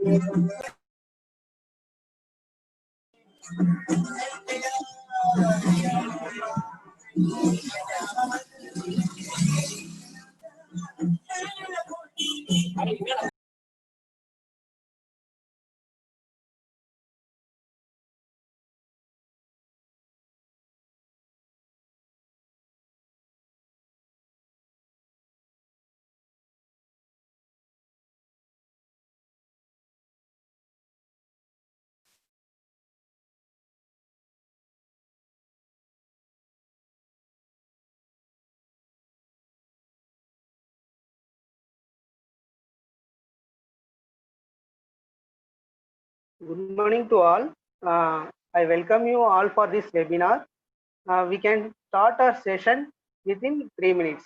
Good morning to all. I welcome you all for this webinar. We can start our session within 3 minutes.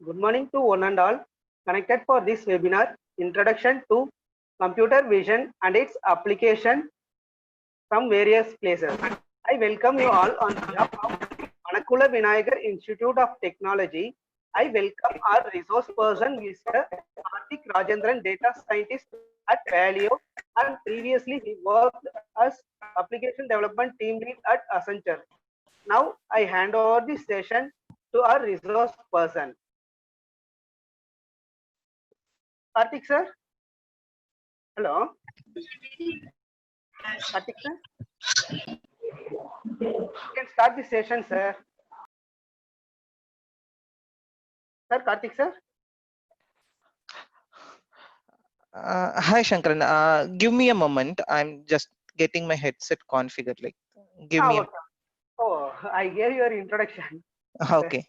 Good morning to one and all connected for this webinar, Introduction to Computer Vision and its Application from various places. I welcome you all on behalf of Manakula Vinayagar Institute of Technology. I welcome our resource person, Mr. Karthik Rajendran, data scientist at Valio, and previously he worked as application development team lead at Accenture. Now I hand over the session to our resource person. Karthik sir? Hello? Karthik sir? You can start the session, sir. Sir, Karthik sir? Hi Shankaran, give me a moment. I'm just getting my headset configured. Like, give me. Okay. Oh, I gave your introduction. Okay.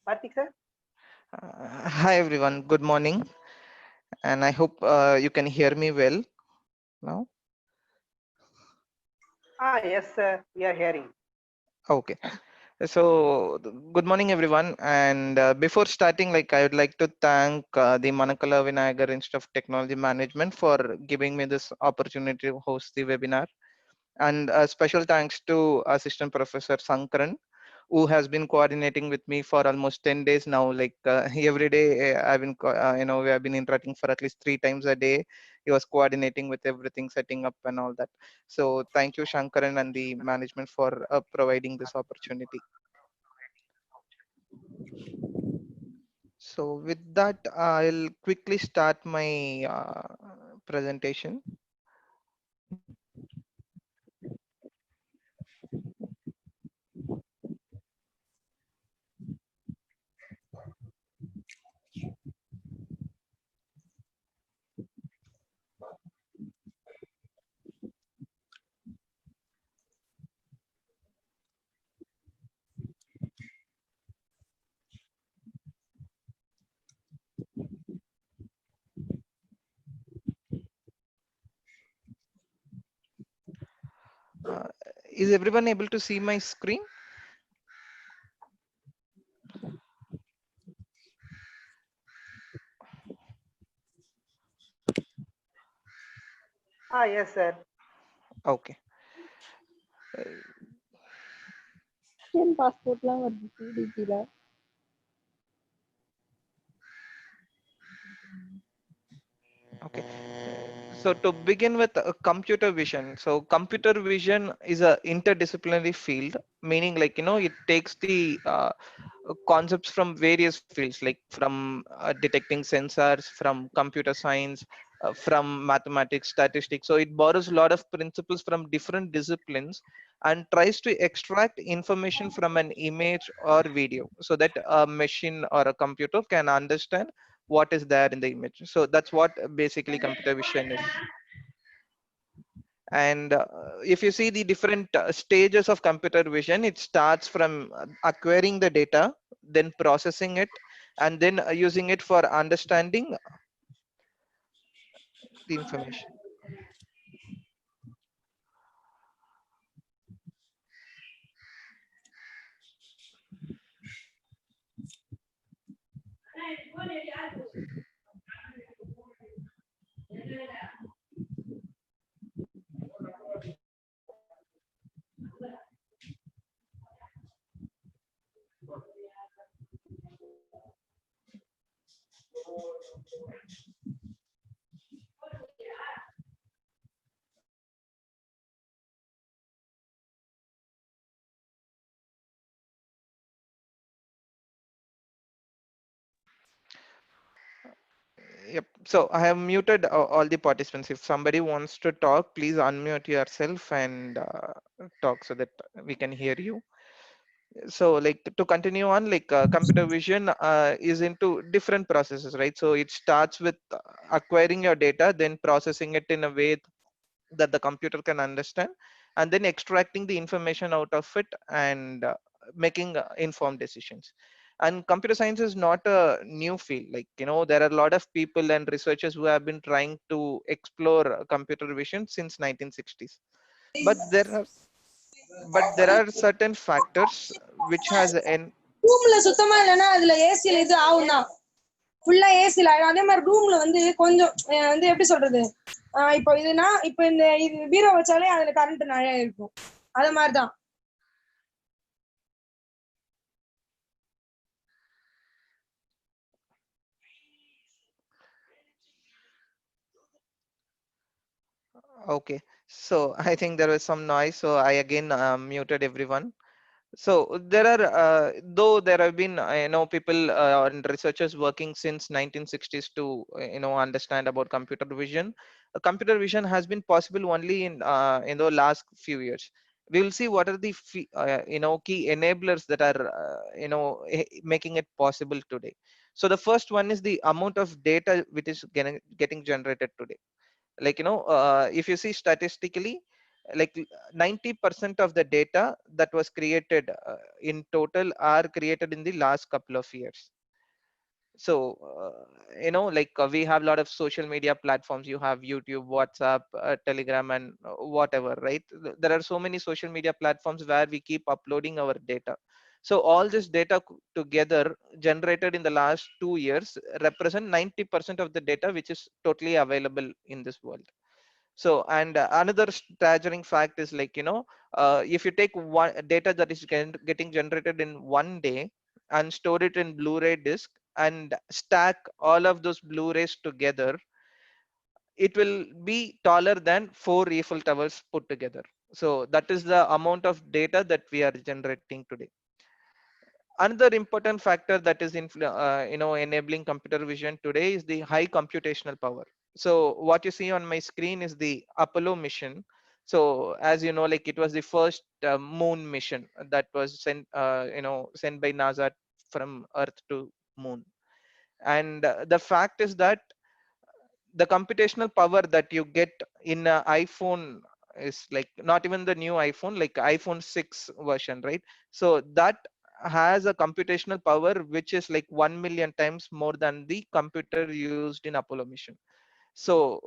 Karthik sir? Hi everyone. Good morning, and I hope you can hear me well now. Yes, sir. We are hearing. Okay. So, good morning, everyone. And before starting, I would like to thank the Manakala Vinayagar Institute of Technology Management for giving me this opportunity to host the webinar. And special thanks to Assistant Professor Sankaran, who has been coordinating with me for almost 10 days now. Every day, I've been, we have been interacting for at least 3 times a day. He was coordinating with everything, setting up and all that. So thank you, Shankaran and the management for providing this opportunity. So with that, I'll quickly start my presentation. Uh, is everyone able to see my screen? Yes, sir. Okay. Indian passportலாம் வருது CDP-ல. Okay. So to begin with computer vision. So computer vision is a interdisciplinary field, meaning it takes the concepts from various fields, like from detecting sensors, from computer science, from mathematics, statistics. So it borrows a lot of principles from different disciplines and tries to extract information from an image or video so that a machine or a computer can understand what is there in the image. So that's what basically computer vision is. And if you see the different stages of computer vision, it starts from acquiring the data, then processing it, and then using it for understanding the information. Yep. So I have muted all the participants. If somebody wants to talk, please unmute yourself and talk so that we can hear you. So to continue on, computer vision is into different processes, right? So it starts with acquiring your data, then processing it in a way that the computer can understand, and then extracting the information out of it and making informed decisions. And computer science is not a new field. There are a lot of people and researchers who have been trying to explore computer vision since 1960s. But there are certain factors which has an ரூம்ல சுத்தமா இல்லைன்னா அதுல ஏசில இது ஆகும் தான். ஃபுல்லா ஏசில ஆயிடும். அதே மாதிரி ரூம்ல வந்து கொஞ்சம் வந்து எப்படி சொல்றது, இப்போ இதுனா இப்போ இந்த இது பீரோ வச்சாலே அதுல கரண்ட் நிறைய இருக்கும். அது மாதிரிதான். Okay, so I think there was some noise, so I again muted everyone. So there are, though there have been, people and researchers working since 1960s to, understand about computer vision. Computer vision has been possible only in the last few years. We will see what are the, key enablers that are, making it possible today. So the first one is the amount of data which is getting generated today. If you see statistically, like 90% of the data that was created in total are created in the last couple of years. So we have a lot of social media platforms. You have YouTube, WhatsApp, Telegram, and whatever, right? There are so many social media platforms where we keep uploading our data. So all this data together generated in the last 2 years represent 90% of the data which is totally available in this world. So, and another staggering fact is like, if you take one data that is getting generated in one day and store it in Blu-ray disc and stack all of those Blu-rays together, it will be taller than 4 Eiffel Towers put together. So that is the amount of data that we are generating today. Another important factor that is enabling computer vision today is the high computational power. So what you see on my screen is the Apollo mission. So as you know, like it was the first moon mission that was sent by NASA from Earth to moon. And the fact is that the computational power that you get in an iPhone is like not even the new iPhone, like iPhone 6 version, right? So that has a computational power which is like 1 million times more than the computer used in Apollo mission. So,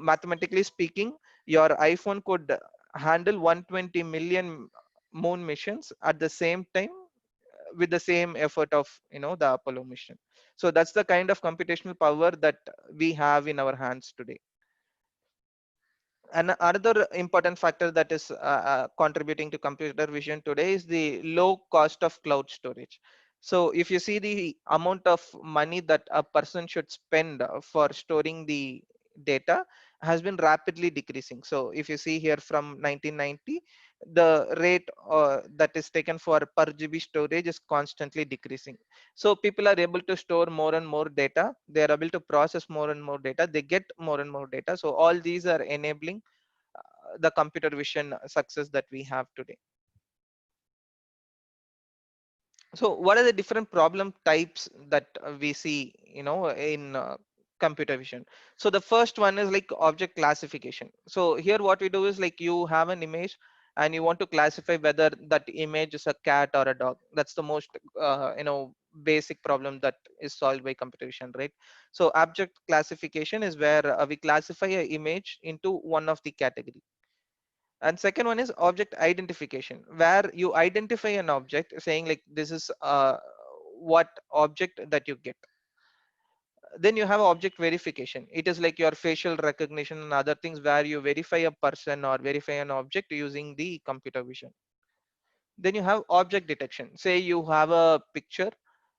mathematically speaking, your iPhone could handle 120 million moon missions at the same time with the same effort of, the Apollo mission. So that's the kind of computational power that we have in our hands today. And another important factor that is contributing to computer vision today is the low cost of cloud storage. So if you see the amount of money that a person should spend for storing the data has been rapidly decreasing. So if you see here from 1990, the rate that is taken for per GB storage is constantly decreasing. So people are able to store more and more data. They are able to process more and more data. They get more and more data. So all these are enabling the computer vision success that we have today. So what are the different problem types that we see, in computer vision? So the first one is like object classification. So here what we do is like you have an image and you want to classify whether that image is a cat or a dog. That's the most basic problem that is solved by computer vision, right? So object classification is where we classify an image into one of the category. And second one is object identification, where you identify an object saying like this is what object that you get. Then you have object verification. It is like your facial recognition and other things where you verify a person or verify an object using the computer vision. Then you have object detection. Say you have a picture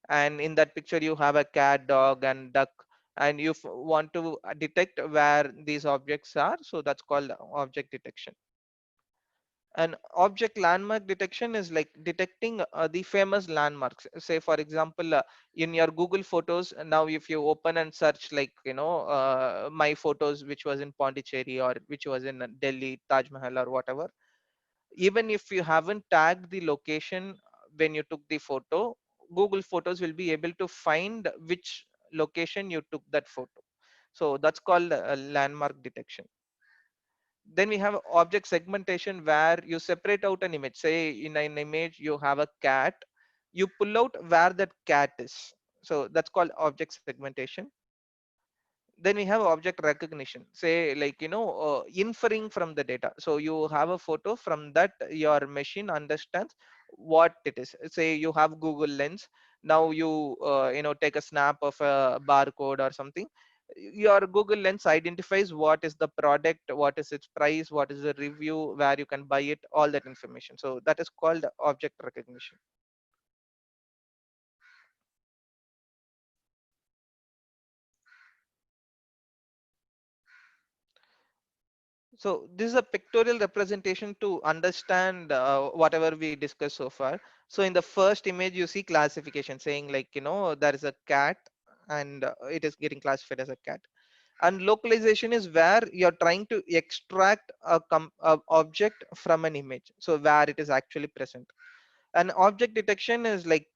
and in that picture you have a cat, dog and duck, and you want to detect where these objects are, so that's called object detection. And object landmark detection is like detecting the famous landmarks. Say for example, in your Google Photos, now if you open and search like my photos which was in Pondicherry or which was in Delhi Taj Mahal or whatever, even if you haven't tagged the location when you took the photo, Google Photos will be able to find which location you took that photo. So that's called landmark detection. Then we have object segmentation, where you separate out an image. Say in an image you have a cat, you pull out where that cat is, so that's called object segmentation. Then we have object recognition. Say like inferring from the data. So you have a photo, from that your machine understands what it is. Say you have Google Lens, now you take a snap of a barcode or something. Your Google Lens identifies what is the product, what is its price, what is the review, where you can buy it, all that information. So that is called object recognition. So this is a pictorial representation to understand whatever we discussed so far. So in the first image, you see classification saying like, there is a cat and it is getting classified as a cat. And localization is where you're trying to extract a object from an image. So where it is actually present. And object detection is like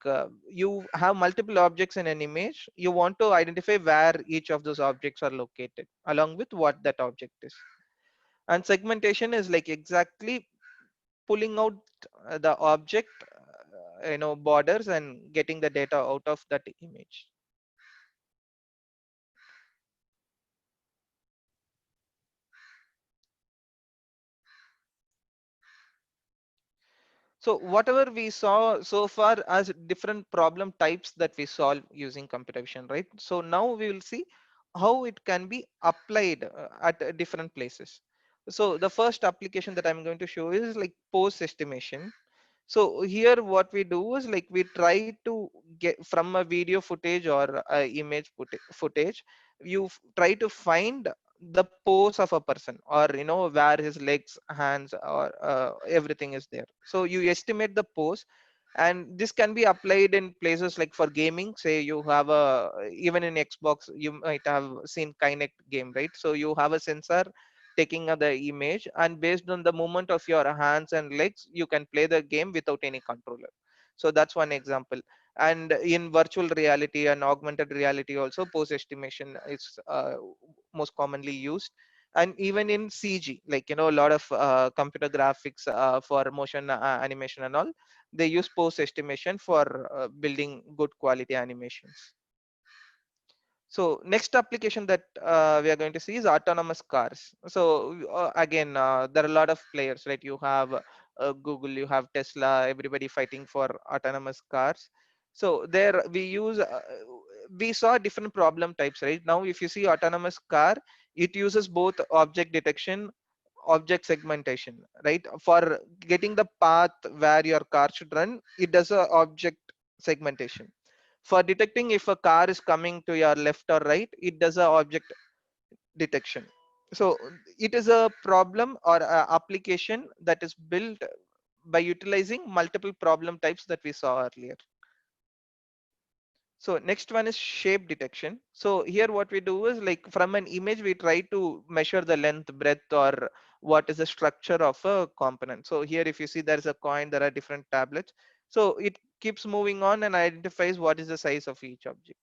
you have multiple objects in an image. You want to identify where each of those objects are located along with what that object is. And segmentation is like exactly pulling out the object borders and getting the data out of that image. So whatever we saw so far as different problem types that we solve using computer vision, right? So now we will see how it can be applied at different places. So the first application that I'm going to show is like pose estimation. So here what we do is like we try to get from a video footage or image footage, you try to find the pose of a person, or where his legs, hands, or everything is there. So you estimate the pose, and this can be applied in places like for gaming. Say you have a, even in Xbox you might have seen Kinect game, right? So you have a sensor taking the image, and based on the movement of your hands and legs you can play the game without any controller. So that's one example. And in virtual reality and augmented reality also, pose estimation is most commonly used. And even in CG, like a lot of computer graphics for motion animation and all, they use pose estimation for building good quality animations. So next application that we are going to see is autonomous cars. So again, there are a lot of players, right? You have Google, you have Tesla, everybody fighting for autonomous cars. So there we use, we saw different problem types, right? Now, if you see autonomous car, it uses both object detection, object segmentation, right? For getting the path where your car should run, it does a object segmentation. For detecting if a car is coming to your left or right, it does a object detection. So it is a problem or a application that is built by utilizing multiple problem types that we saw earlier. So next one is shape detection. So here what we do is like from an image, we try to measure the length, breadth, or what is the structure of a component. So here, if you see there's a coin, there are different tablets. So it keeps moving on and identifies what is the size of each object.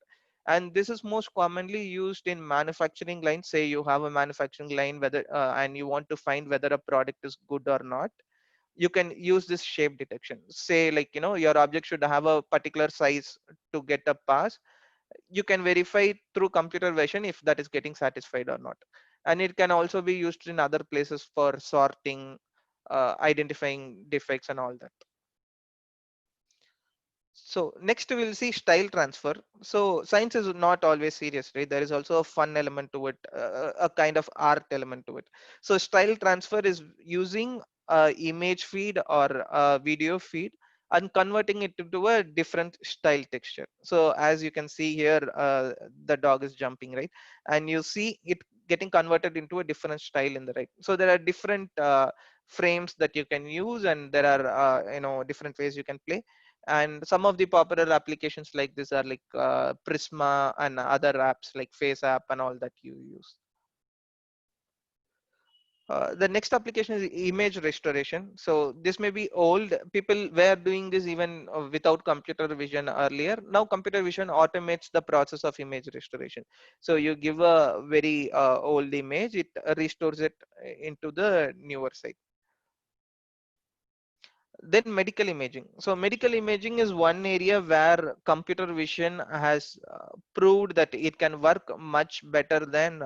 And this is most commonly used in manufacturing lines. Say you have a manufacturing line, whether and you want to find whether a product is good or not, you can use this shape detection. Say like your object should have a particular size to get a pass. You can verify through computer vision if that is getting satisfied or not. And it can also be used in other places for sorting, identifying defects and all that. So next we'll see style transfer. So science is not always serious, right? There is also a fun element to it, a kind of art element to it. So style transfer is using a image feed or a video feed and converting it into a different style texture. So as you can see here, the dog is jumping, right? And you see it getting converted into a different style in the right. So there are different frames that you can use, and there are different ways you can play. And some of the popular applications like this are like Prisma and other apps like Face App and all that you use. The next application is image restoration. So this may be old. People were doing this even without computer vision earlier. Now computer vision automates the process of image restoration. So you give a very old image, it restores it into the newer site. Then medical imaging. So medical imaging is one area where computer vision has proved that it can work much better than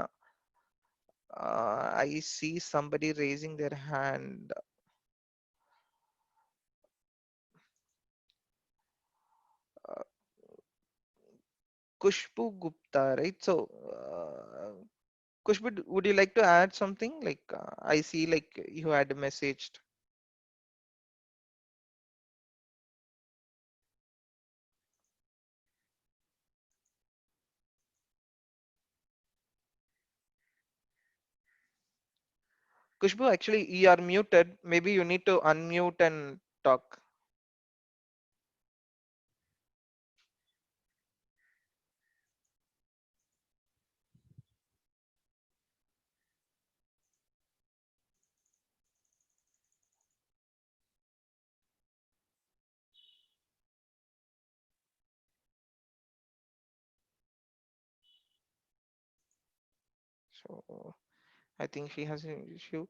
I see somebody raising their hand. uh, Kushbu Gupta, right? So Kushbu, would you like to add something? Like I see like you had messaged. Kushbu, actually you are muted. Maybe you need to unmute and talk. So I think she has an issue.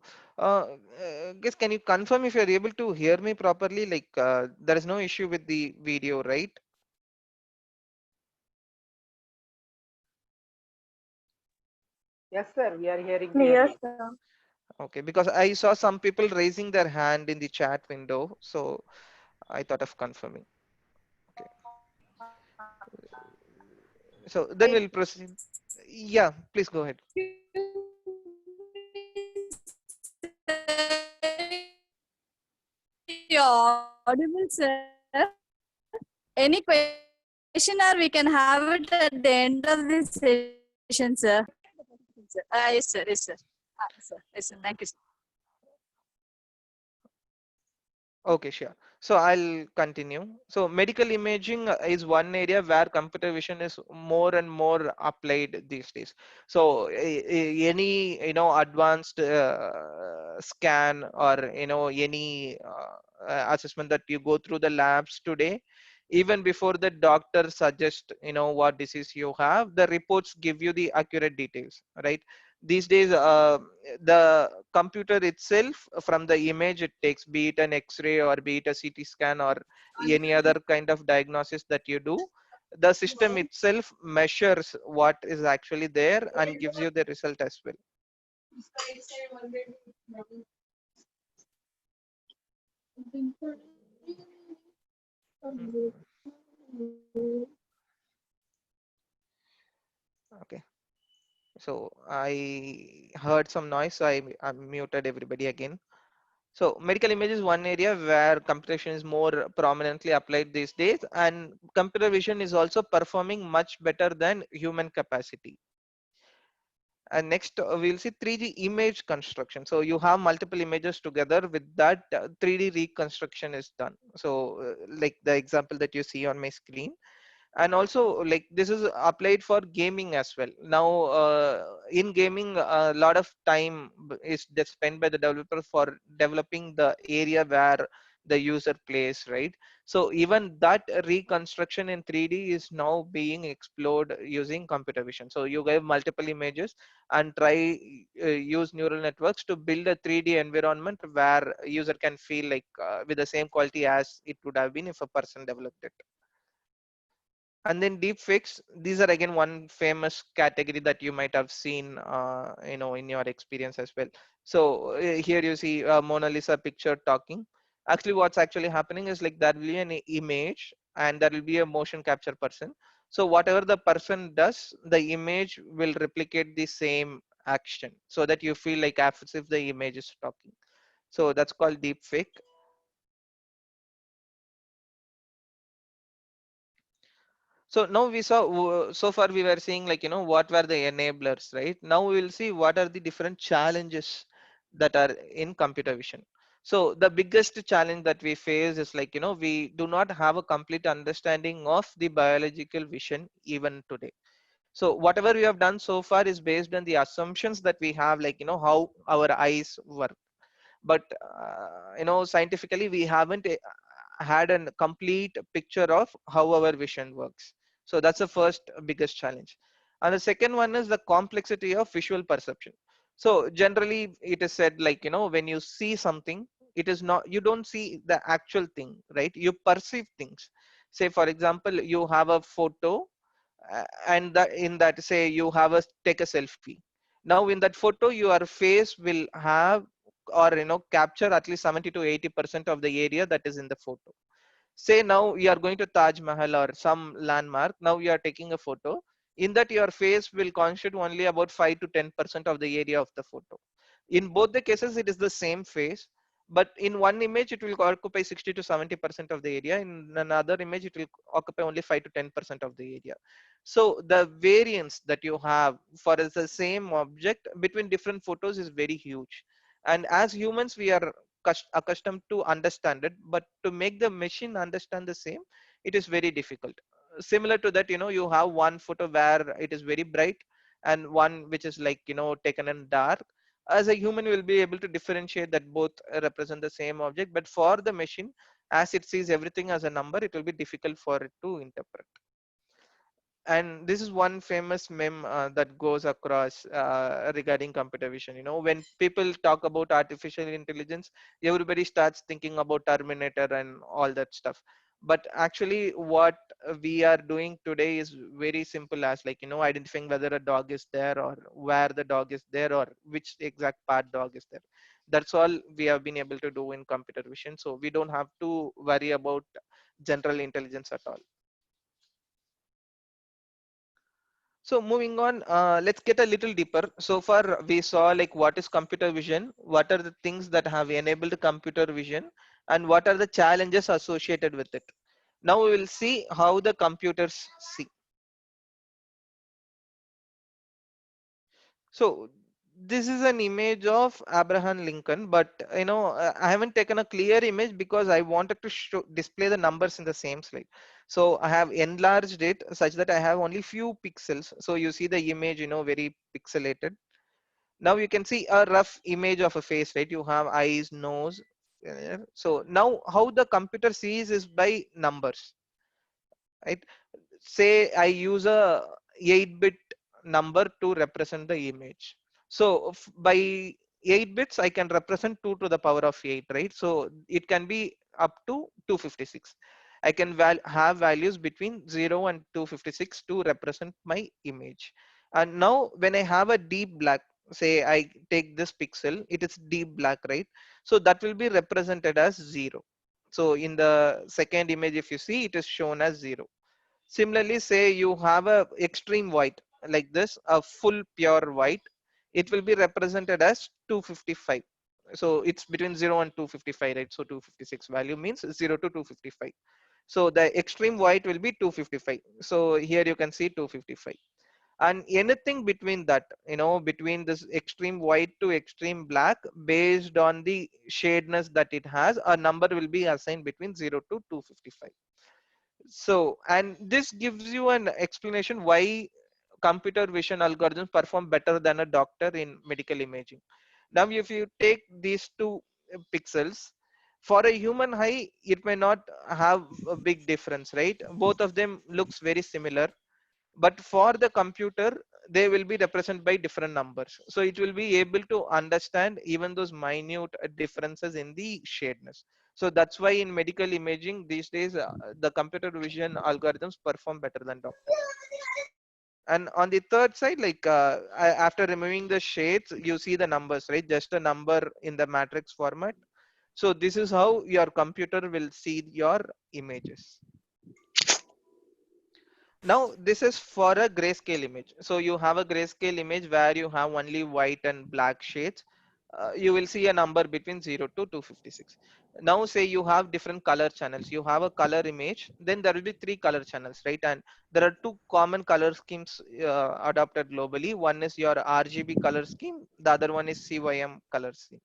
Guess, can you confirm if you're able to hear me properly? Like, there is no issue with the video, right? Yes, sir. We are hearing Clear, clearly. sir. Okay, because I saw some people raising their hand in the chat window. So I thought of confirming. Okay. So then we'll proceed. Yeah, please go ahead. You're audible, sir. Any question or we can have it at the end of this session, sir. Yes, sir. Yes, sir. Sir. Yes, sir. Thank you, sir. Okay, sure. So I'll continue. So medical imaging is one area where computer vision is more and more applied these days. So any advanced scan or any assessment that you go through the labs today, even before the doctor suggests what disease you have, the reports give you the accurate details, right? These days the computer itself, from the image it takes, be it an x-ray or be it a CT scan or any other kind of diagnosis that you do, the system itself measures what is actually there and gives you the result as well. Okay, so I heard some noise, so I muted everybody again. So medical image is one area where computation is more prominently applied these days, and computer vision is also performing much better than human capacity. And next we'll see 3D image construction. So you have multiple images together, with that 3D reconstruction is done. So like the example that you see on my screen. And also, like, this is applied for gaming as well. Now in gaming, a lot of time is spent by the developer for developing the area where the user plays, right? So even that reconstruction in 3D is now being explored using computer vision. So you have multiple images and try use neural networks to build a 3D environment where user can feel like with the same quality as it would have been if a person developed it. And then deep fakes, these are again one famous category that you might have seen in your experience as well. So here you see Mona Lisa picture talking. Actually what's actually happening is, like, there will be an image and there will be a motion capture person. So whatever the person does, the image will replicate the same action, so that you feel like as if the image is talking. So that's called deep fake. So now we saw, so far we were seeing, like, what were the enablers, right? Now we will see what are the different challenges that are in computer vision. So the biggest challenge that we face is, like, we do not have a complete understanding of the biological vision even today. So whatever we have done so far is based on the assumptions that we have, like, how our eyes work. But scientifically we haven't had a complete picture of how our vision works. So that's the first biggest challenge. And the second one is the complexity of visual perception. So generally it is said, like, when you see something, it is not, you don't see the actual thing, right? You perceive things. Say for example, you have a photo, and that, in that, say you have a take a selfie. Now in that photo your face will have, or capture at least 70 to 80% of the area that is in the photo. Say now you are going to Taj Mahal or some landmark. Now you are taking a photo. In that, your face will constitute only about 5 to 10% of the area of the photo. In both the cases, it is the same face, but in one image it will occupy 60 to 70% of the area. In another image, it will occupy only 5 to 10% of the area. So the variance that you have for the same object between different photos is very huge. And as humans, we are accustomed to understand it, but to make the machine understand the same, it is very difficult. Similar to that, you have one photo where it is very bright and one which is, like, taken in dark. As a human, will be able to differentiate that both represent the same object, but for the machine, as it sees everything as a number, it will be difficult for it to interpret. And this is one famous meme that goes across regarding computer vision. When people talk about artificial intelligence, everybody starts thinking about Terminator and all that stuff. But actually what we are doing today is very simple, as, like, identifying whether a dog is there or where the dog is there or which exact part dog is there. That's all we have been able to do in computer vision. So we don't have to worry about general intelligence at all. So moving on, let's get a little deeper. So far we saw like what is computer vision, what are the things that have enabled computer vision, and what are the challenges associated with it. Now we will see how the computers see. So this is an image of Abraham Lincoln, but I haven't taken a clear image because I wanted to display the numbers in the same slide. So I have enlarged it such that I have only few pixels. So you see the image, very pixelated. Now you can see a rough image of a face, right? You have eyes, nose. So now how the computer sees is by numbers, right? Say I use a 8-bit number to represent the image. So by 8 bits, I can represent 2 to the power of 8, right? So it can be up to 256. I can have values between 0 and 256 to represent my image. And now when I have a deep black, say I take this pixel, it is deep black, right? So that will be represented as 0. So in the second image, if you see, it is shown as 0. Similarly, say you have a extreme white like this, a full pure white, it will be represented as 255. So it's between 0 and 255, right? So 256 value means 0 to 255. So the extreme white will be 255. So here you can see 255. And anything between that, between this extreme white to extreme black, based on the shadeness that it has, a number will be assigned between 0 to 255. So, and this gives you an explanation why computer vision algorithms perform better than a doctor in medical imaging. Now, if you take these two pixels, for a human eye, it may not have a big difference, right? Both of them looks very similar, but for the computer, they will be represented by different numbers. So it will be able to understand even those minute differences in the shadeness. So that's why in medical imaging these days, the computer vision algorithms perform better than doctor. And on the third side, like after removing the shades, you see the numbers, right? Just a number in the matrix format. So this is how your computer will see your images. Now this is for a grayscale image. So you have a grayscale image where you have only white and black shades. You will see a number between 0 to 256. Now say you have different color channels. You have a color image, then there will be 3 color channels, right? And there are 2 common color schemes adopted globally. One is your RGB color scheme. The other one is CYM color scheme.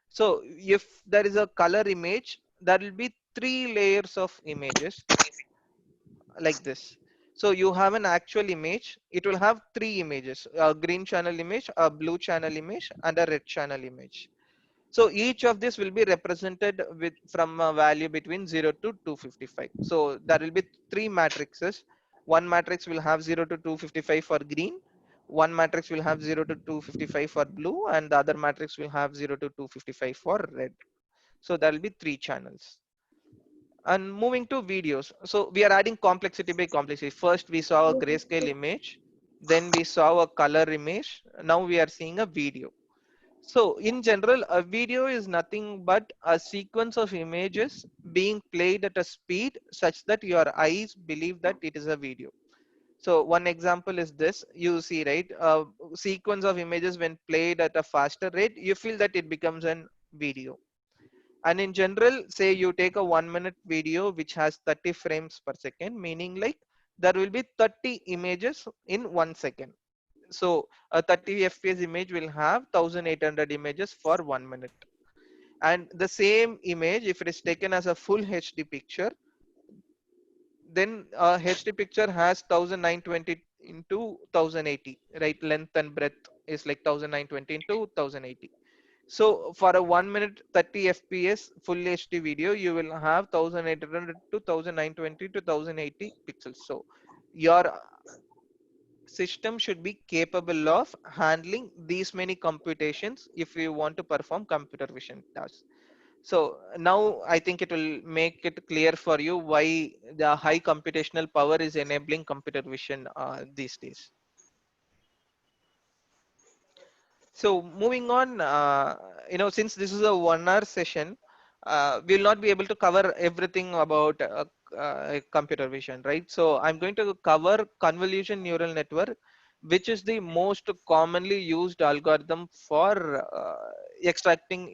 So if there is a color image, there will be 3 layers of images like this. So you have an actual image. It will have 3 images: a green channel image, a blue channel image, and a red channel image. So each of this will be represented with from a value between 0 to 255. So there will be 3 matrices. One matrix will have 0 to 255 for green. One matrix will have 0 to 255 for blue, and the other matrix will have 0 to 255 for red. So there will be 3 channels. And moving to videos, so we are adding complexity by complexity. First we saw a grayscale image, then we saw a color image, now we are seeing a video. So in general, a video is nothing but a sequence of images being played at a speed such that your eyes believe that it is a video. So one example is this: you see, right, a sequence of images when played at a faster rate, you feel that it becomes an video. And in general, say you take a 1-minute video which has 30 frames per second, meaning like there will be 30 images in 1 second. So a 30 fps image will have 1800 images for 1 minute. And the same image, if it is taken as a full HD picture, then a HD picture has 1920 into 1080, right? Length and breadth is like 1920 into 1080. So for a 1 minute 30 fps full HD video, you will have 1800 to 1920 to 1080 pixels. So your system should be capable of handling these many computations if you want to perform computer vision tasks. So now I think it will make it clear for you why the high computational power is enabling computer vision these days. So moving on, since this is a 1 hour session, we'll not be able to cover everything about computer vision, right? So I'm going to cover convolution neural network, which is the most commonly used algorithm for extracting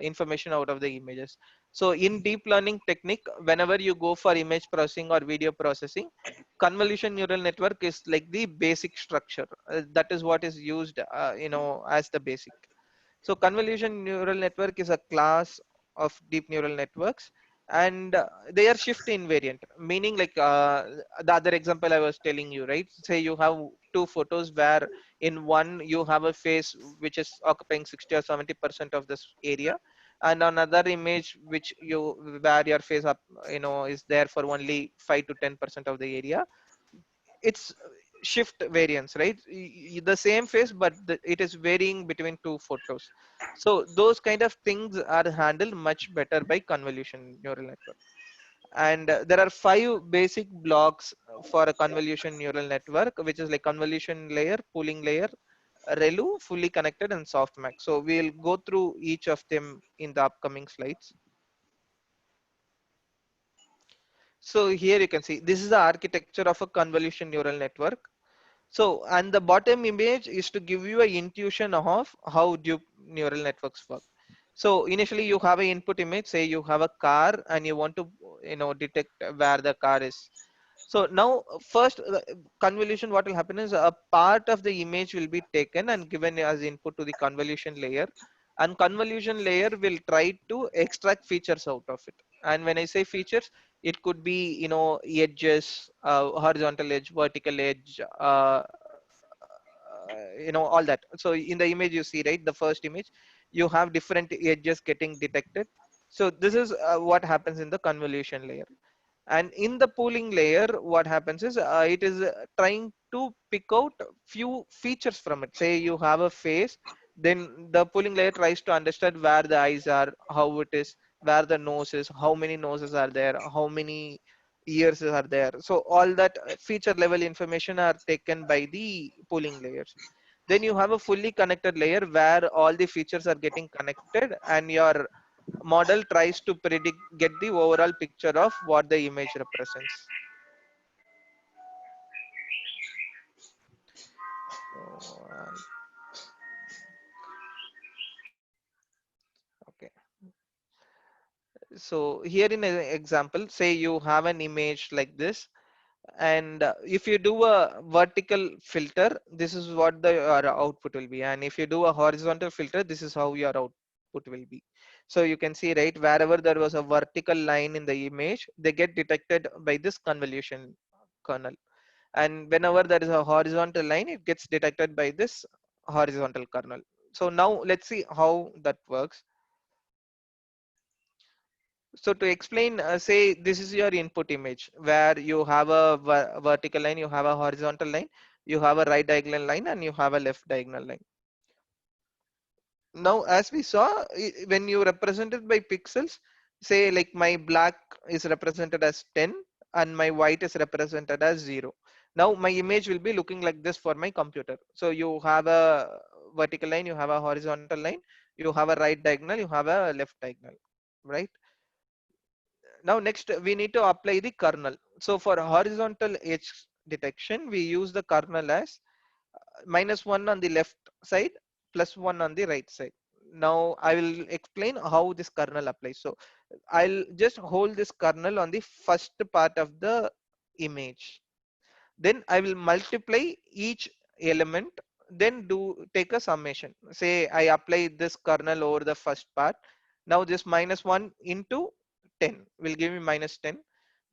information out of the images. So in deep learning technique, whenever you go for image processing or video processing, convolution neural network is like the basic structure. That is what is used, as the basic. So convolution neural network is a class of deep neural networks, and they are shift invariant, meaning like the other example I was telling you, right? Say you have two photos where in one you have a face which is occupying 60 or 70% of this area, and another image which you where your face up is there for only 5 to 10% of the area. It's shift variance, right? The same face, but it is varying between two photos. So those kind of things are handled much better by convolution neural network. And there are 5 basic blocks for a convolution neural network, which is like convolution layer, pooling layer, ReLU, fully connected, and softmax. So we'll go through each of them in the upcoming slides. So here you can see this is the architecture of a convolution neural network. So, and the bottom image is to give you an intuition of how deep neural networks work. So initially you have an input image, say you have a car and you want to, detect where the car is. So now first convolution, what will happen is a part of the image will be taken and given as input to the convolution layer, and convolution layer will try to extract features out of it. And when I say features, it could be, edges, horizontal edge, vertical edge, all that. So in the image you see, right, the first image, you have different edges getting detected. So this is what happens in the convolution layer. And in the pooling layer, what happens is it is trying to pick out few features from it. Say you have a face, then the pooling layer tries to understand where the eyes are, how it is, where the nose is, how many noses are there, how many ears are there. So all that feature level information are taken by the pooling layers. Then you have a fully connected layer where all the features are getting connected, and your model tries to get the overall picture of what the image represents. So, okay. So here in an example, say you have an image like this, and if you do a vertical filter, this is what the output will be, and if you do a horizontal filter, this is how your output will be. So you can see, right, wherever there was a vertical line in the image, they get detected by this convolution kernel, and whenever there is a horizontal line, it gets detected by this horizontal kernel. So now let's see how that works. So to explain, say this is your input image where you have a vertical line, you have a horizontal line, you have a right diagonal line, and you have a left diagonal line. Now, as we saw, when you represent it by pixels, say like my black is represented as 10 and my white is represented as 0. Now my image will be looking like this for my computer. So you have a vertical line, you have a horizontal line, you have a right diagonal, you have a left diagonal, right? Now next we need to apply the kernel. So for horizontal edge detection, we use the kernel as -1 on the left side, +1 on the right side. Now I will explain how this kernel applies. So I'll just hold this kernel on the first part of the image. Then I will multiply each element, then take a summation. Say I apply this kernel over the first part. Now this -1 into 10 will give me -10.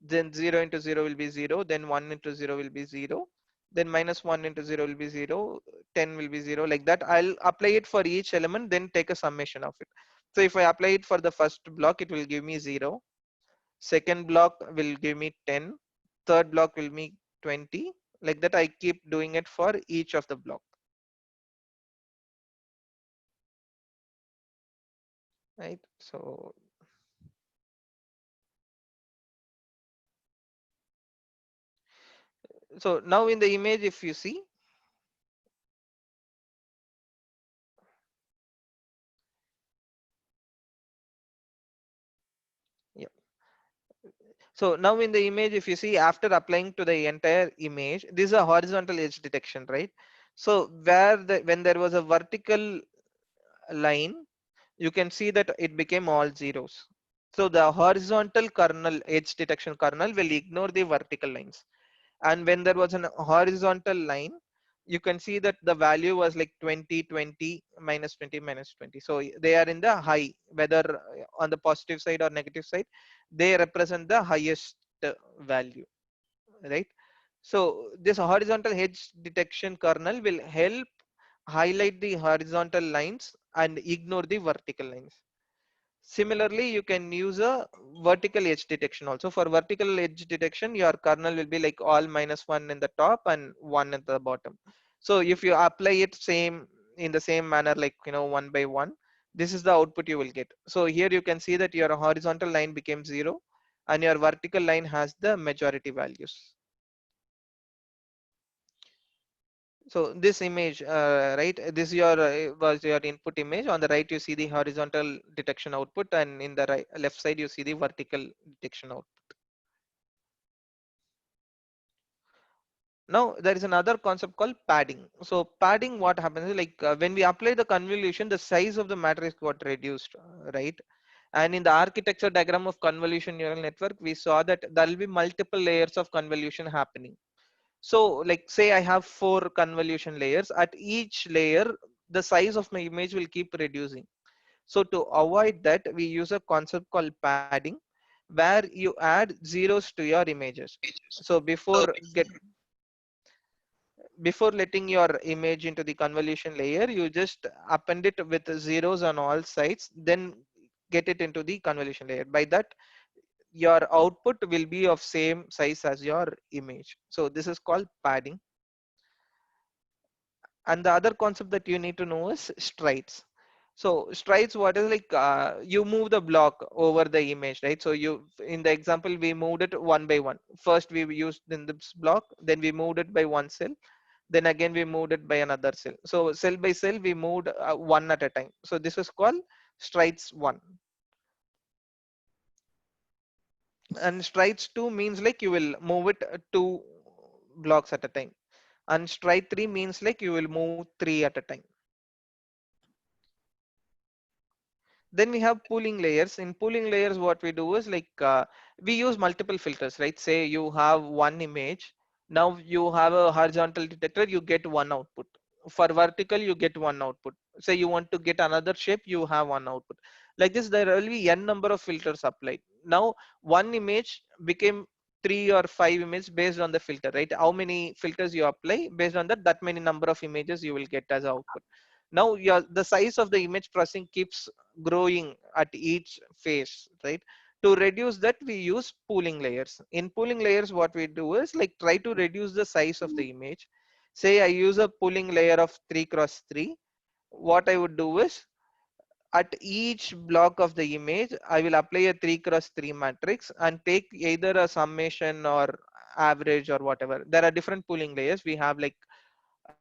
Then 0 into 0 will be 0. Then 1 into 0 will be 0. Then -1 into 0 will be 0. 10 will be 0. Like that, I'll apply it for each element, then take a summation of it. So if I apply it for the first block, it will give me 0. Second block will give me 10. Third block will be 20. Like that, I keep doing it for each of the block. Right. So now in the image, if you see, So now in the image, if you see after applying to the entire image, this is a horizontal edge detection, right? So when there was a vertical line, you can see that it became all zeros. So the horizontal kernel, edge detection kernel, will ignore the vertical lines. And when there was an horizontal line, you can see that the value was like 20, 20, minus 20, minus 20. So they are in the high, whether on the positive side or negative side, they represent the highest value, right? So this horizontal edge detection kernel will help highlight the horizontal lines and ignore the vertical lines. Similarly, you can use a vertical edge detection also. For vertical edge detection, your kernel will be like all -1 in the top and 1 at the bottom. So if you apply it same in the same manner, like, you know, 1 by 1, this is the output you will get. So here you can see that your horizontal line became 0 and your vertical line has the majority values. So this image, right, this your was your input image. On the right, you see the horizontal detection output, and in the left side, you see the vertical detection output. Now there is another concept called padding. So padding, what happens is like when we apply the convolution, the size of the matrix got reduced, right? And in the architecture diagram of convolution neural network, we saw that there will be multiple layers of convolution happening. So like say I have 4 convolution layers. At each layer, the size of my image will keep reducing. So to avoid that, we use a concept called padding, where you add zeros to your images. So before letting your image into the convolution layer, you just append it with zeros on all sides, then get it into the convolution layer. By that, your output will be of same size as your image. So this is called padding. And the other concept that you need to know is strides. So strides, what is like, you move the block over the image, right? So you, in the example, we moved it one by one. First we used in this block, then we moved it by one cell, then again we moved it by another cell. So cell by cell we moved one at a time. So this is called strides 1. And strides 2 means like you will move it 2 blocks at a time. And stride 3 means like you will move 3 at a time. Then we have pooling layers. In pooling layers, what we do is like we use multiple filters, right? Say you have one image. Now you have a horizontal detector, you get one output. For vertical, you get one output. Say you want to get another shape, you have one output. Like this, there will be n number of filters applied. Now one image became 3 or 5 images based on the filter, right? How many filters you apply, based on that, that many number of images you will get as output. Now the size of the image processing keeps growing at each phase, right? To reduce that, we use pooling layers. In pooling layers, what we do is like try to reduce the size of the image. Say I use a pooling layer of 3 cross 3. What I would do is at each block of the image, I will apply a 3 cross 3 matrix and take either a summation or average or whatever. There are different pooling layers. We have like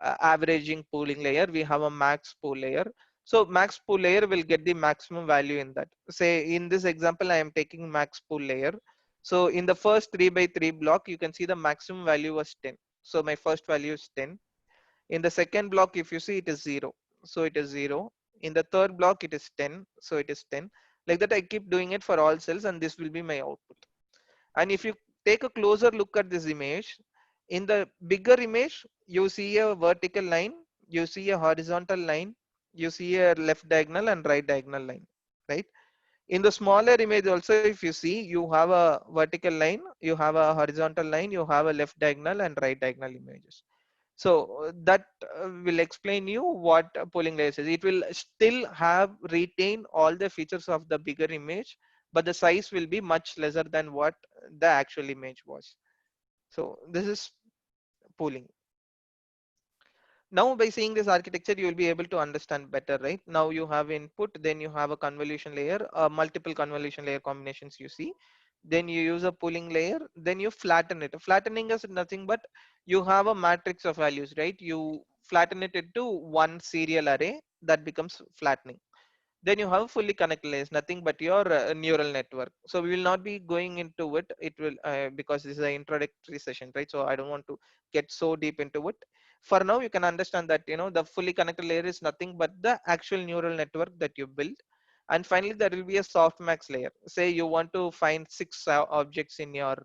averaging pooling layer, we have a max pool layer. So max pool layer will get the maximum value in that. Say in this example, I am taking max pool layer. So in the first 3 by 3 block, you can see the maximum value was 10. So my first value is 10. In the second block, if you see, it is 0. So it is 0. In the third block, it is 10. So it is 10. Like that, I keep doing it for all cells, and this will be my output. And if you take a closer look at this image, in the bigger image, you see a vertical line, you see a horizontal line, you see a left diagonal and right diagonal line, right? In the smaller image also, if you see, you have a vertical line, you have a horizontal line, you have a left diagonal and right diagonal images. So that will explain you what pooling layers is. It will still have retain all the features of the bigger image, but the size will be much lesser than what the actual image was. So this is pooling. Now by seeing this architecture, you will be able to understand better, right? Now you have input, then you have a convolution layer, multiple convolution layer combinations you see. Then you use a pooling layer, then you flatten it. Flattening is nothing but you have a matrix of values, right? You flatten it into one serial array, that becomes flattening. then you have fully connected layers, nothing but your neural network. So we will not be going into it. It will because this is an introductory session, right? So I don't want to get so deep into it. For now, you can understand that the fully connected layer is nothing but the actual neural network that you build. And finally, there will be a softmax layer. Say you want to find 6 objects in your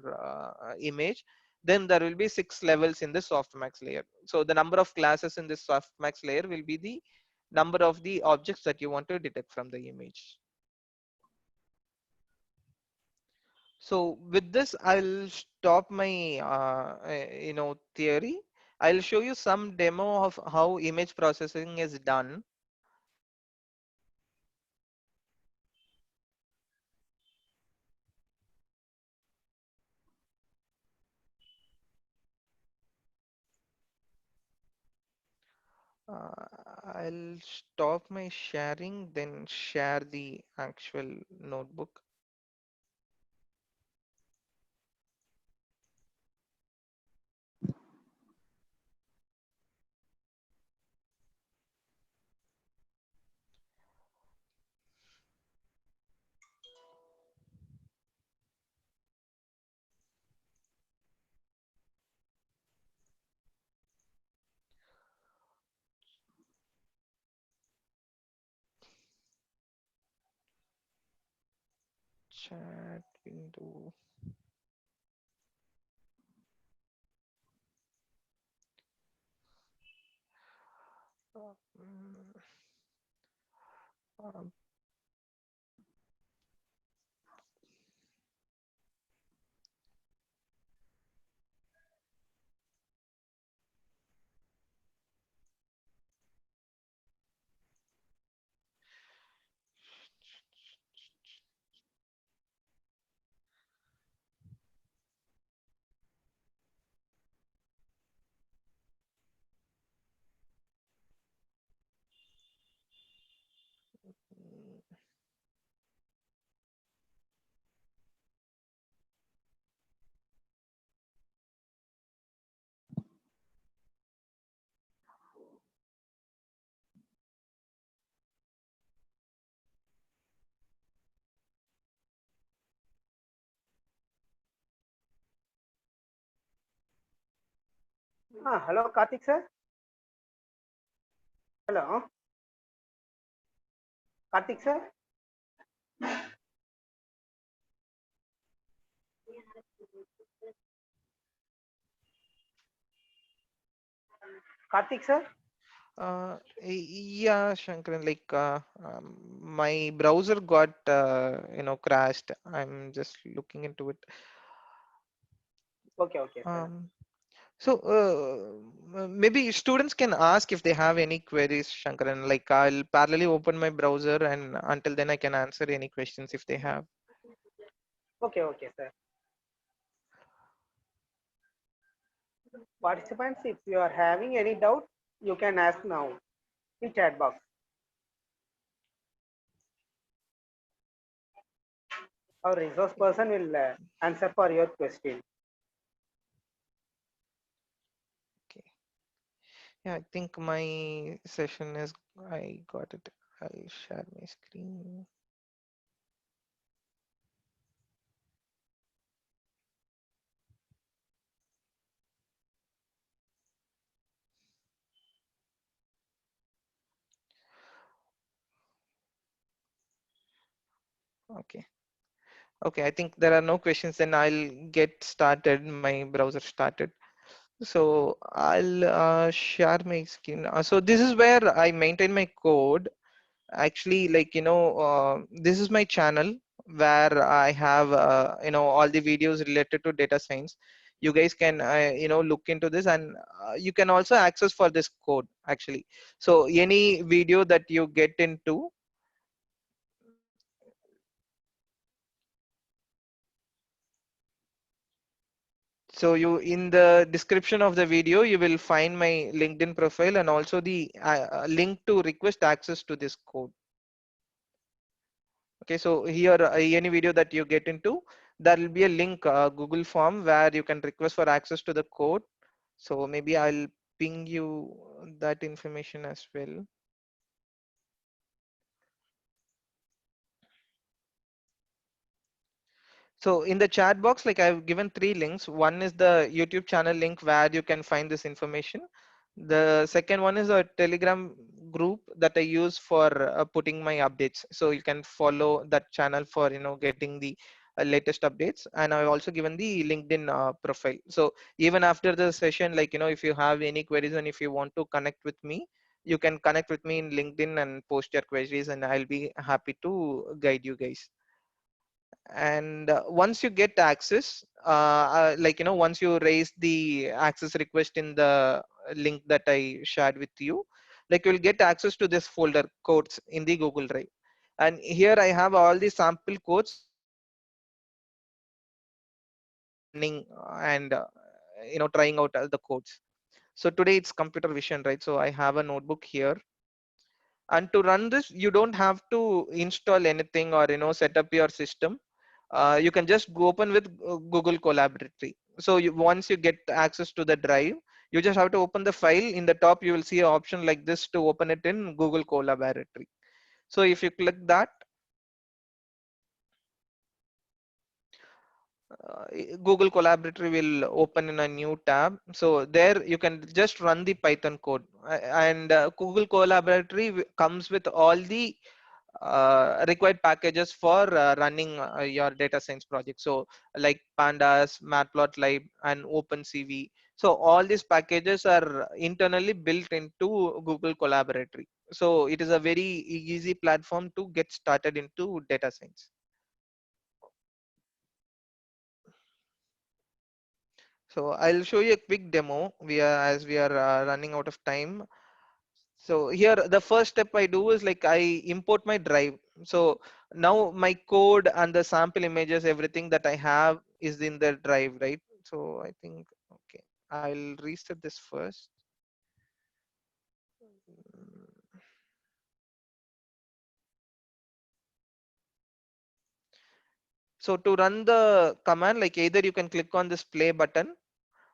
image, then there will be 6 levels in the softmax layer. So the number of classes in this softmax layer will be the number of the objects that you want to detect from the image. So with this, I'll stop my theory. I'll show you some demo of how image processing is done. I'll stop my sharing, then share the actual notebook. Chat window. Mm, um, Hello, Karthik sir. Hello, Karthik sir. Karthik sir. Yeah, Shankaran, like my browser got crashed. I'm just looking into it. Okay, okay, sir. So maybe students can ask if they have any queries, Shankaran. Like I'll parallelly open my browser, and until then I can answer any questions if they have. Okay, okay, sir. Participants, if you are having any doubt, you can ask now in chat box. Our resource person will answer for your question. Okay. Yeah, I think my session is. I got it. I'll share my screen. Okay. Okay, I think there are no questions. Then I'll get started. My browser started. So I'll share my screen. So this is where I maintain my code. Actually, like this is my channel where I have all the videos related to data science. You guys can look into this, and you can also access for this code actually. So any video that you get into, so you in the description of the video you will find my LinkedIn profile and also the link to request access to this code. Okay, so here any video that you get into, there will be a link, Google form, where you can request for access to the code. So maybe I'll ping you that information as well. So in the chat box, like I've given 3 links. One is the YouTube channel link where you can find this information. The second one is a Telegram group that I use for putting my updates. So you can follow that channel for, getting the latest updates. And I've also given the LinkedIn profile. So even after the session, like, if you have any queries and if you want to connect with me, you can connect with me in LinkedIn and post your queries, and I'll be happy to guide you guys. And once you get access, once you raise the access request in the link that I shared with you, like you'll get access to this folder codes in the Google Drive. And here I have all the sample codes running and trying out the codes. So today it's computer vision, right? So I have a notebook here. And to run this, you don't have to install anything or set up your system. You can just go open with Google Collaboratory. So once you get access to the drive, you just have to open the file. In the top, you will see an option like this to open it in Google Collaboratory. So if you click that, Google Collaboratory will open in a new tab. So there you can just run the Python code, and Google Collaboratory comes with all the required packages for running your data science project. So like Pandas, Matplotlib, and OpenCV. So all these packages are internally built into Google Collaboratory. So it is a very easy platform to get started into data science. So I'll show you a quick demo. As we are running out of time. So here the first step I do is like I import my drive. So now my code and the sample images, everything that I have is in the drive, right? So I think, okay, I'll reset this first. So to run the command, like either you can click on this play button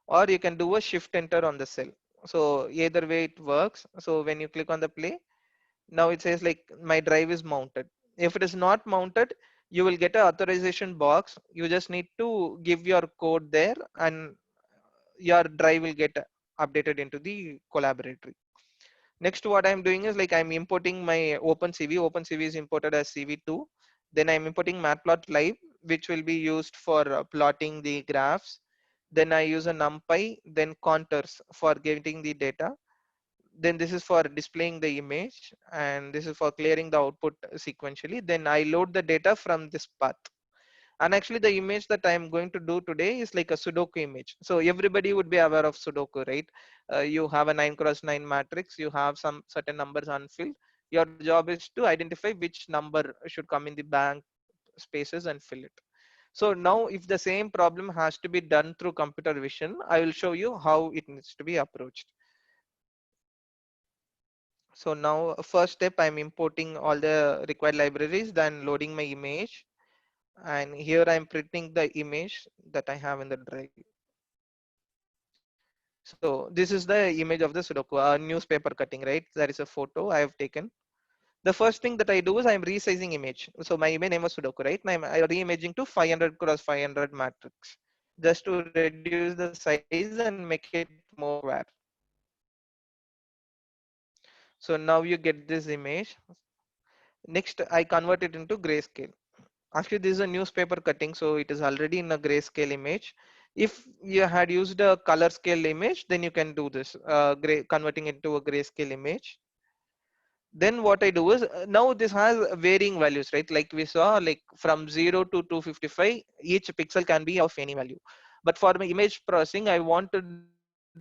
or you can do a shift enter on the cell. So either way it works. So when you click on the play, now it says like my drive is mounted. If it is not mounted, you will get an authorization box. You just need to give your code there and your drive will get updated into the collaboratory. Next, what I'm doing is like I'm importing my OpenCV. OpenCV is imported as CV2. Then I'm importing Matplotlib, which will be used for plotting the graphs. Then I use a NumPy, then contours for getting the data. Then this is for displaying the image, and this is for clearing the output sequentially. Then I load the data from this path. And actually the image that I'm going to do today is like a Sudoku image. So everybody would be aware of Sudoku, right? You have a 9x9 matrix, you have some certain numbers unfilled. Your job is to identify which number should come in the blank spaces and fill it. So now if the same problem has to be done through computer vision, I will show you how it needs to be approached. So now first step, I'm importing all the required libraries, then loading my image. And here I'm printing the image that I have in the drive. So this is the image of the Sudoku, newspaper cutting, right? There is a photo I have taken. The first thing that I do is I'm resizing image. So my image name was Sudoku, right? Now I'm re-imaging to 500 cross 500 matrix just to reduce the size and make it more square. So now you get this image. Next, I convert it into grayscale. Actually, this is a newspaper cutting, so it is already in a grayscale image. If you had used a color scale image, then you can do this, converting it to a grayscale image. Then what I do is, now this has varying values, right? Like we saw, like from 0 to 255, each pixel can be of any value. But for my image processing, I want to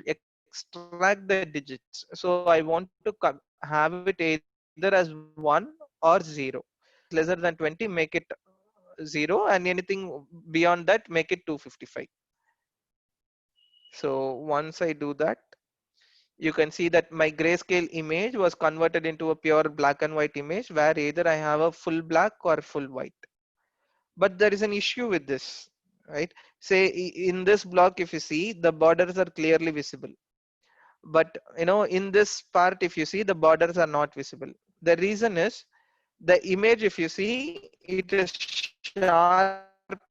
extract the digits. So I want to have it either as 1 or 0. Lesser than 20, make it 0, and anything beyond that, make it 255. So once I do that, you can see that my grayscale image was converted into a pure black and white image where either I have a full black or full white. But there is an issue with this, right? Say in this block, if you see, the borders are clearly visible. But in this part, if you see, the borders are not visible. The reason is the image, if you see, it is sharp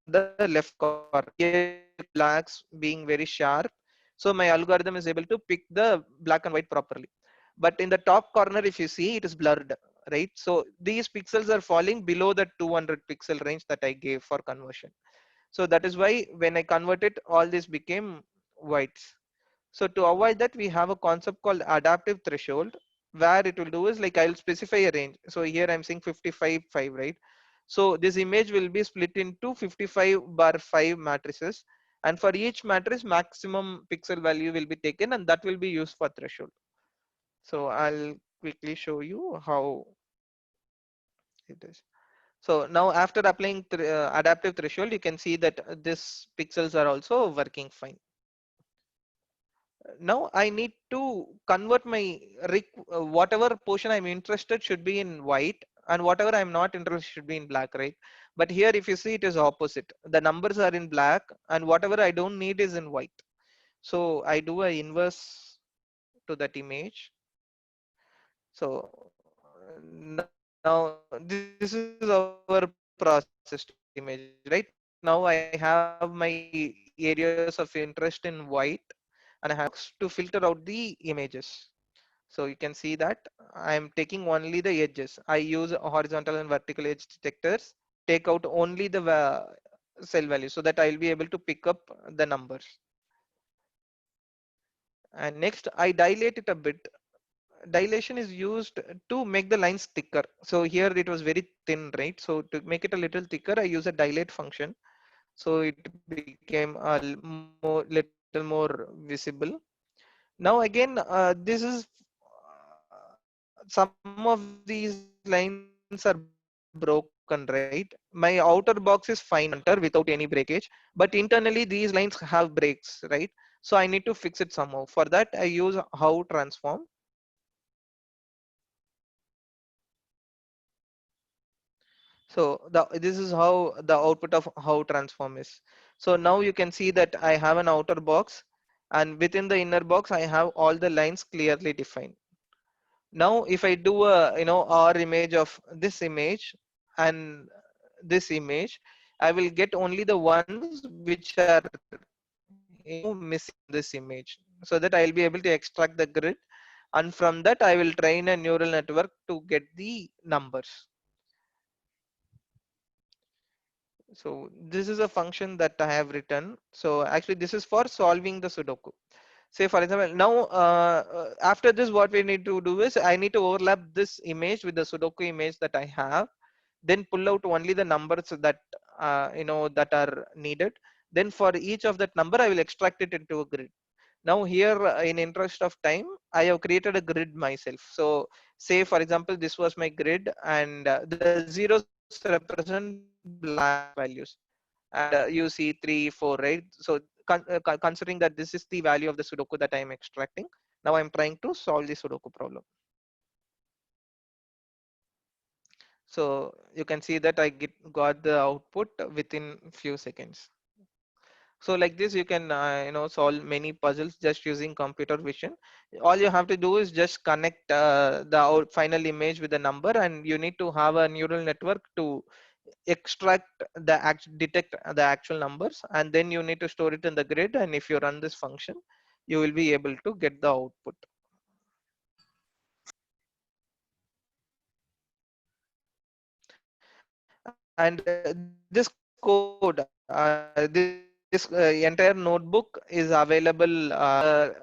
the left corner. Here blacks being very sharp. So my algorithm is able to pick the black and white properly. But in the top corner, if you see, it is blurred, right? So these pixels are falling below the 200 pixel range that I gave for conversion. So that is why when I convert it, all this became whites. So to avoid that, we have a concept called adaptive threshold, where it will do is like I'll specify a range. So here I'm saying 55, 5, right? So this image will be split into 55 bar 5 matrices. And for each matrix, maximum pixel value will be taken, and that will be used for threshold. So I'll quickly show you how it is. So now after applying adaptive threshold, you can see that these pixels are also working fine. Now I need to convert my whatever portion I'm interested should be in white, and whatever I'm not interested should be in black, right? But here if you see, it is opposite. The numbers are in black and whatever I don't need is in white. So I do a inverse to that image. So now this is our processed image, right? Now I have my areas of interest in white, and I have to filter out the images. So you can see that I'm taking only the edges. I use horizontal and vertical edge detectors, take out only the cell value so that I'll be able to pick up the numbers. And next I dilate it a bit. Dilation is used to make the lines thicker. So here it was very thin, right? So to make it a little thicker, I use a dilate function. So it became a little more visible. Now again, this is some of these lines are broken, right? My outer box is fine without any breakage, but internally these lines have breaks, right? So I need to fix it somehow. For that I use how transform. So this is how the output of how transform is. So now you can see that I have an outer box, and within the inner box I have all the lines clearly defined. Now if I do a R image of this image and this image, I will get only the ones which are missing in this image, so that I'll be able to extract the grid, and from that I will train a neural network to get the numbers. So this is a function that I have written. So actually this is for solving the Sudoku. Say for example, now after this what we need to do is I need to overlap this image with the Sudoku image that I have, then pull out only the numbers that that are needed. Then for each of that number I will extract it into a grid. Now here in interest of time, I have created a grid myself. So say for example, this was my grid, and the zeros represent black values, and you see 3, 4, right? So considering that this is the value of the Sudoku that I am extracting, now I'm trying to solve the Sudoku problem. So you can see that I got the output within few seconds. So like this, you can solve many puzzles just using computer vision. All you have to do is just connect the final image with the number, and you need to have a neural network to extract detect the actual numbers, and then you need to store it in the grid. And if you run this function, you will be able to get the output. And this code, this entire notebook is available.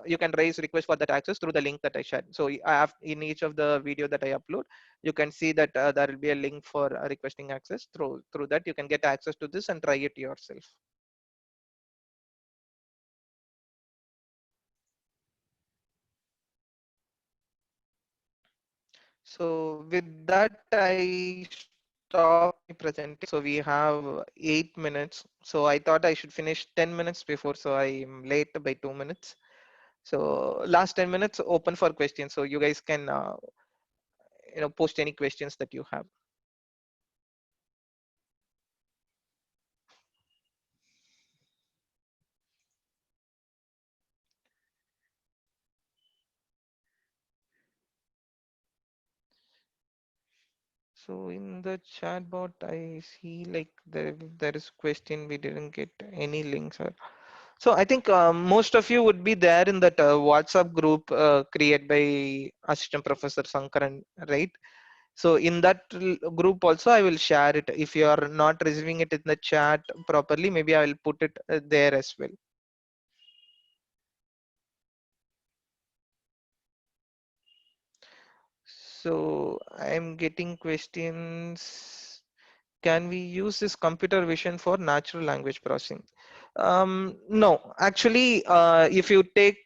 You can raise request for that access through the link that I shared. So I have in each of the video that I upload, you can see that there will be a link for requesting access. Through that, you can get access to this and try it yourself. So with that, I stop presenting. So we have 8 minutes. So I thought I should finish 10 minutes before. So I'm late by 2 minutes. So last 10 minutes open for questions. So you guys can, post any questions that you have. So in the chat bot, I see like there is question, we didn't get any links. So I think most of you would be there in that WhatsApp group created by Assistant Professor Sankaran, right? So in that group also, I will share it. If you are not receiving it in the chat properly, maybe I will put it there as well. So I'm getting questions. Can we use this computer vision for natural language processing? No, actually, if you take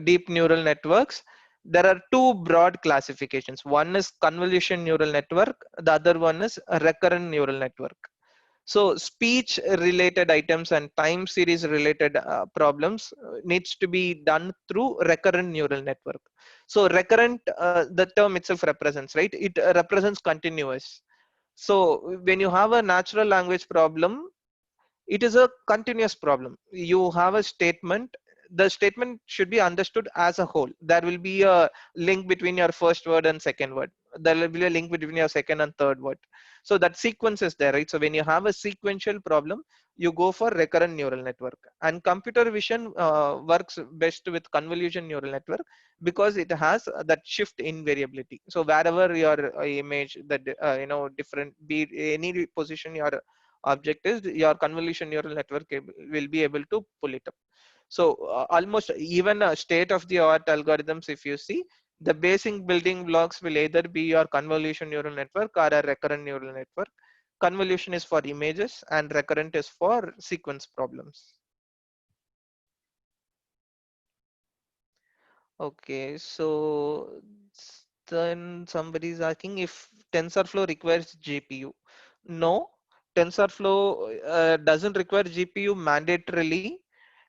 deep neural networks, there are two broad classifications. One is convolution neural network, the other one is a recurrent neural network. So speech related items and time series related problems needs to be done through recurrent neural network. So recurrent, the term itself represents, right? It represents continuous. So when you have a natural language problem, it is a continuous problem. You have a statement, the statement should be understood as a whole. There will be a link between your first word and second word. There will be a link between your second and third word. So that sequence is there, right? So when you have a sequential problem, you go for recurrent neural network. And computer vision works best with convolution neural network because it has that shift in variability. So wherever your image, that different, be any position your object is, your convolution neural network will be able to pull it up. So almost even state of the art algorithms, if you see, the basic building blocks will either be your convolution neural network or a recurrent neural network. Convolution is for images and recurrent is for sequence problems. Okay, so then somebody is asking if TensorFlow requires GPU. No, TensorFlow doesn't require GPU mandatorily.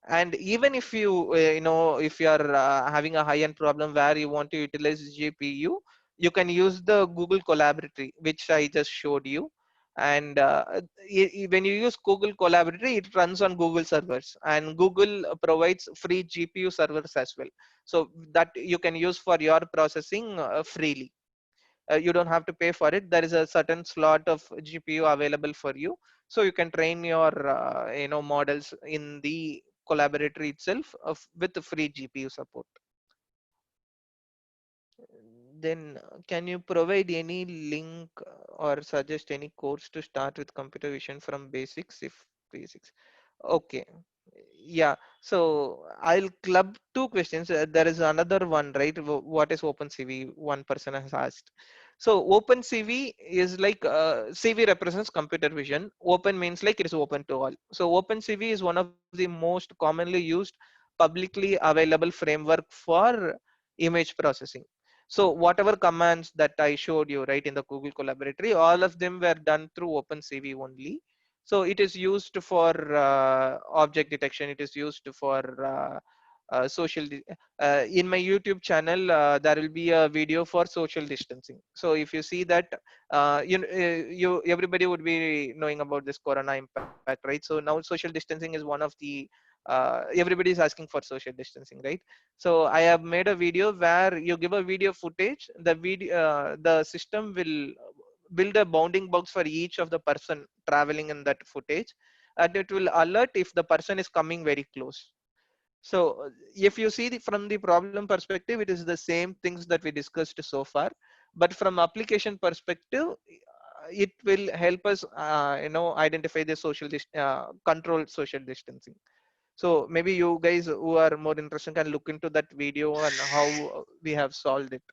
And even if you, if you are having a high-end problem where you want to utilize GPU, you can use the Google Collaboratory, which I just showed you. And when you use Google Collaboratory, it runs on Google servers, and Google provides free GPU servers as well. So that you can use for your processing freely. You don't have to pay for it. There is a certain slot of GPU available for you, so you can train your models in the Collaboratory itself with the free GPU support. Then can you provide any link or suggest any course to start with computer vision from basics, if basics? Okay. Yeah, so I'll club two questions. There is another one, right? What is OpenCV? One person has asked. So OpenCV is like CV represents computer vision. Open means like it is open to all. So OpenCV is one of the most commonly used publicly available framework for image processing. So whatever commands that I showed you, right, in the Google Collaboratory, all of them were done through OpenCV only. So it is used for object detection. It is used for in my YouTube channel, there will be a video for social distancing. So if you see that, everybody would be knowing about this Corona impact, right? So now social distancing is one of the everybody is asking for social distancing, right? So I have made a video where you give a video footage. The system will build a bounding box for each of the person traveling in that footage, and it will alert if the person is coming very close. So if you see from the problem perspective, it is the same things that we discussed so far, but from application perspective, it will help us identify the control social distancing. So maybe you guys who are more interested can look into that video and how we have solved it.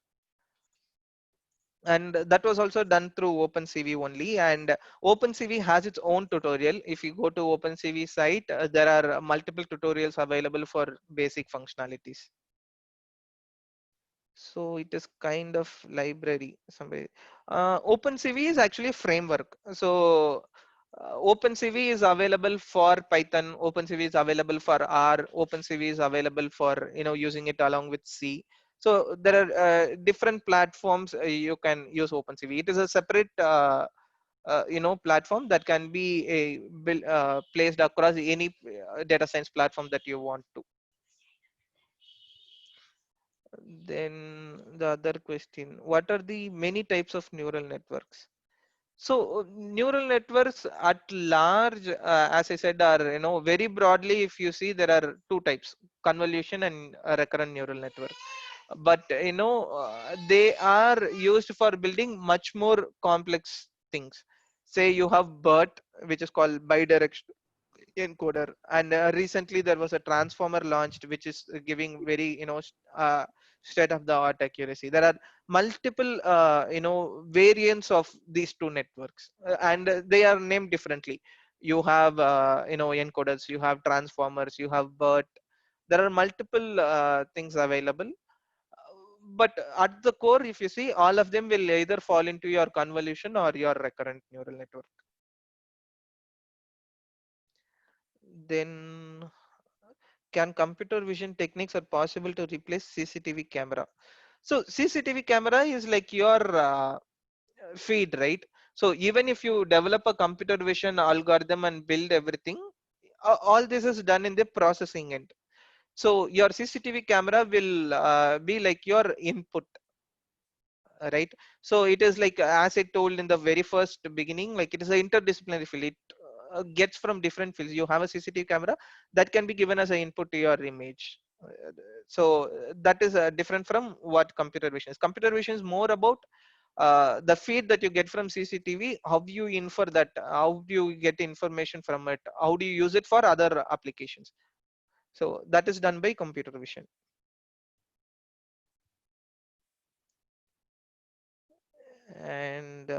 And that was also done through OpenCV only. And OpenCV has its own tutorial. If you go to OpenCV site, there are multiple tutorials available for basic functionalities. So it is kind of library. OpenCV is actually a framework. So OpenCV is available for Python. OpenCV is available for R. OpenCV is available for using it along with C. So there are different platforms you can use OpenCV. It is a separate platform that can be placed across any data science platform that you want to. Then the other question, what are the many types of neural networks? So neural networks at large, as I said, are, very broadly, if you see, there are two types: convolution and recurrent neural network. But they are used for building much more complex things. Say you have BERT, which is called bidirectional encoder, and recently there was a transformer launched which is giving very state of the art accuracy. There are multiple variants of these two networks, and they are named differently. You have encoders, you have transformers, you have BERT. There are multiple things available, but at the core, if you see, all of them will either fall into your convolution or your recurrent neural network. Then, can computer vision techniques are possible to replace CCTV camera? So CCTV camera is like your feed, right? So even if you develop a computer vision algorithm and build everything, all this is done in the processing end. So your CCTV camera will be like your input, right? So it is like, as I told in the very first beginning, like it is an interdisciplinary field. It gets from different fields. You have a CCTV camera that can be given as an input to your image. So that is different from what computer vision is. Computer vision is more about the feed that you get from CCTV. How do you infer that? How do you get information from it? How do you use it for other applications? So that is done by computer vision. And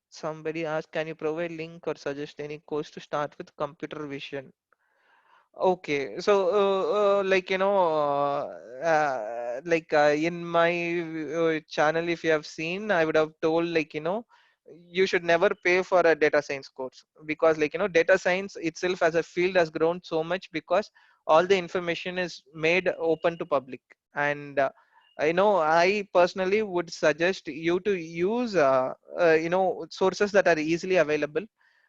somebody asked, can you provide link or suggest any course to start with computer vision? Okay, so in my channel, if you have seen, I would have told, you should never pay for a data science course, because data science itself as a field has grown so much because all the information is made open to public. And I personally would suggest you to use sources that are easily available.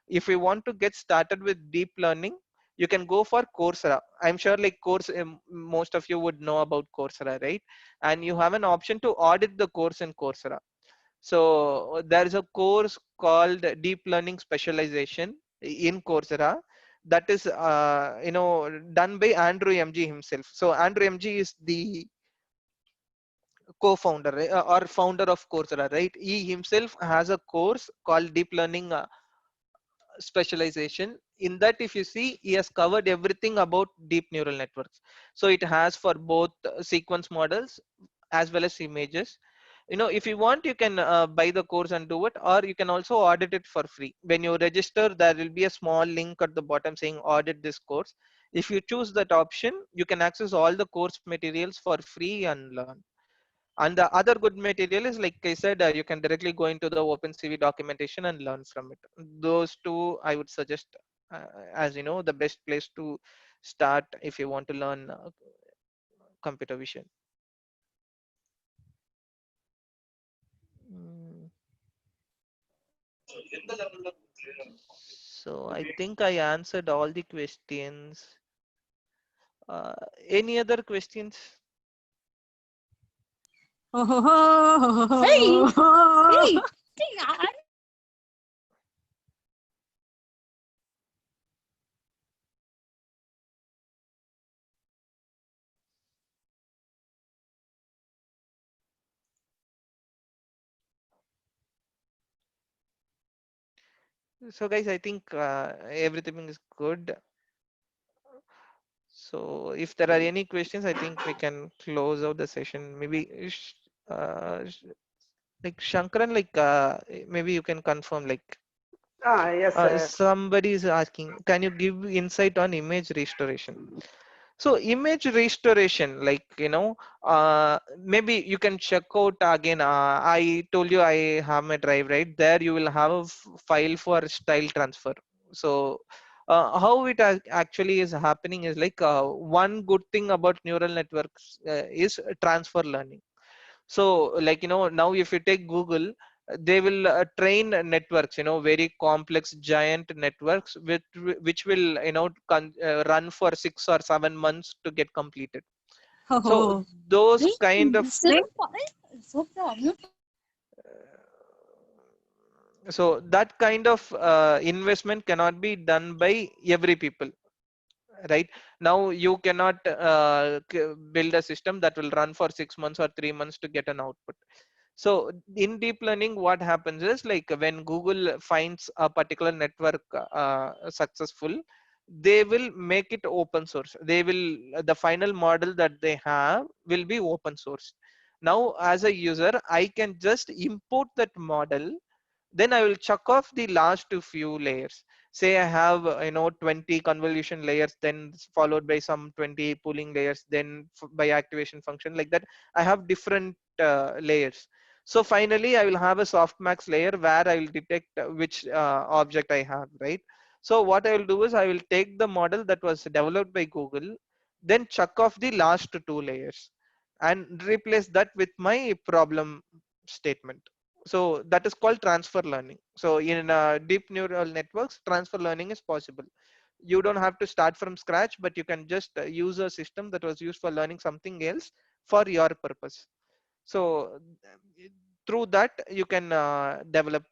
If you want to get started with deep learning, you can go for Coursera. I'm sure most of you would know about Coursera, right? And you have an option to audit the course in Coursera. So there is a course called Deep Learning Specialization in Coursera that is done by Andrew MG himself. So Andrew MG is the co-founder, or founder of Coursera, right? He himself has a course called Deep Learning Specialization. In that, if you see, he has covered everything about deep neural networks. So it has for both sequence models as well as images. If you want, you can buy the course and do it, or you can also audit it for free. When you register, there will be a small link at the bottom saying audit this course. If you choose that option, you can access all the course materials for free and learn. And the other good material is, like I said, you can directly go into the OpenCV documentation and learn from it. Those two I would suggest as the best place to start if you want to learn computer vision. Mm. So I think I answered all the questions. Any other questions? Hey! Hey! So guys, I think everything is good. So if there are any questions, I think we can close out the session. Maybe like Shankaran, maybe you can confirm, Yes, sir. somebody is asking, can you give insight on image restoration? So image restoration, maybe you can check out again. I told you I have my drive, right? There you will have a file for style transfer. So how it actually is happening is one good thing about neural networks is transfer learning. So now if you take Google, they will train networks, very complex giant networks which will run for 6 or 7 months to get completed. So those kind of so that kind of investment cannot be done by every people, right? Now you cannot build a system that will run for 6 months or 3 months to get an output. So in deep learning, what happens is, like, when Google finds a particular network successful, they will make it open source. They will, the final model that they have will be open source. Now as a user, I can just import that model, then I will chuck off the last few layers. Say I have 20 convolution layers, then followed by some 20 pooling layers, then by activation function, like that I have different layers. So finally I will have a softmax layer where I will detect which object I have, right? So what I will do is I will take the model that was developed by Google, then chuck off the last 2 layers and replace that with my problem statement. So that is called transfer learning. So in deep neural networks, transfer learning is possible. You don't have to start from scratch, but you can just use a system that was used for learning something else for your purpose. So through that you can develop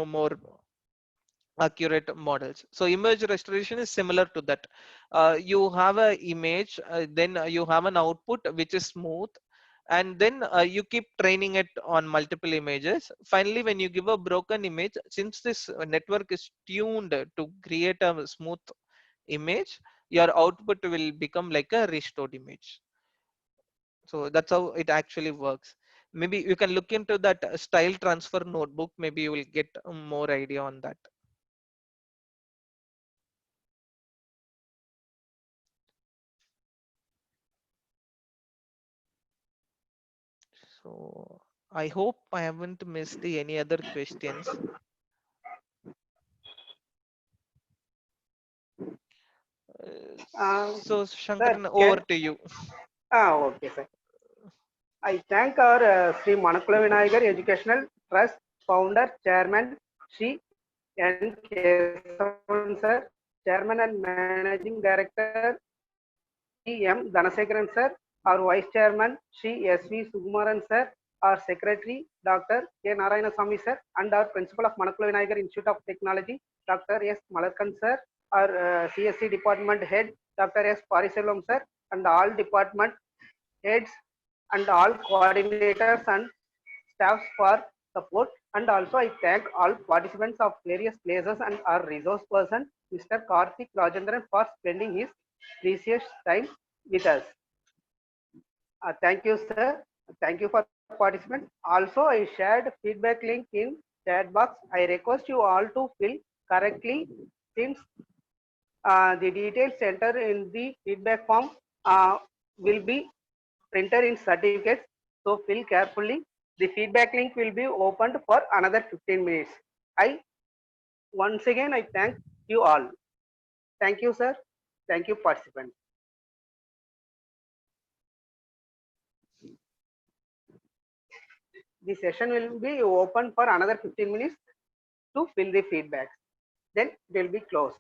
more accurate models. So image restoration is similar to that. You have a image, then you have an output which is smooth, and then you keep training it on multiple images. Finally, when you give a broken image, since this network is tuned to create a smooth image, your output will become like a restored image. So that's how it actually works. Maybe you can look into that style transfer notebook. Maybe you will get more idea on that. So I hope I haven't missed any other questions. So Sir, Shankaran, over to you. okay, sir. I thank our Sri Manakula Vinayagar Educational Trust founder, chairman, Sri N. Kesavan sir, chairman and managing director, Sri M. Dhanasekaran sir, our vice chairman, Sri S. V. Sukumaran sir, our secretary, Dr. K. Narayanasamy sir, and our principal of Manakula Vinayagar Institute of Technology, Dr. S. Malarkan sir, our CSC department head, Dr. S. Pariselvam sir, and all department heads and all coordinators and staffs for support. And also I thank all participants of various places and our resource person, Mr. Karthik Rajendran, for spending his precious time with us. Thank you, sir. Thank you for participants. Also, I shared feedback link in chat box. I request you all to fill correctly, since the details entered in the feedback form will be printed in certificates. So fill carefully. The feedback link will be opened for another 15 minutes. Once again, I thank you all. Thank you, sir. Thank you, participants. The session will be open for another 15 minutes to fill the feedback. Then it will be closed.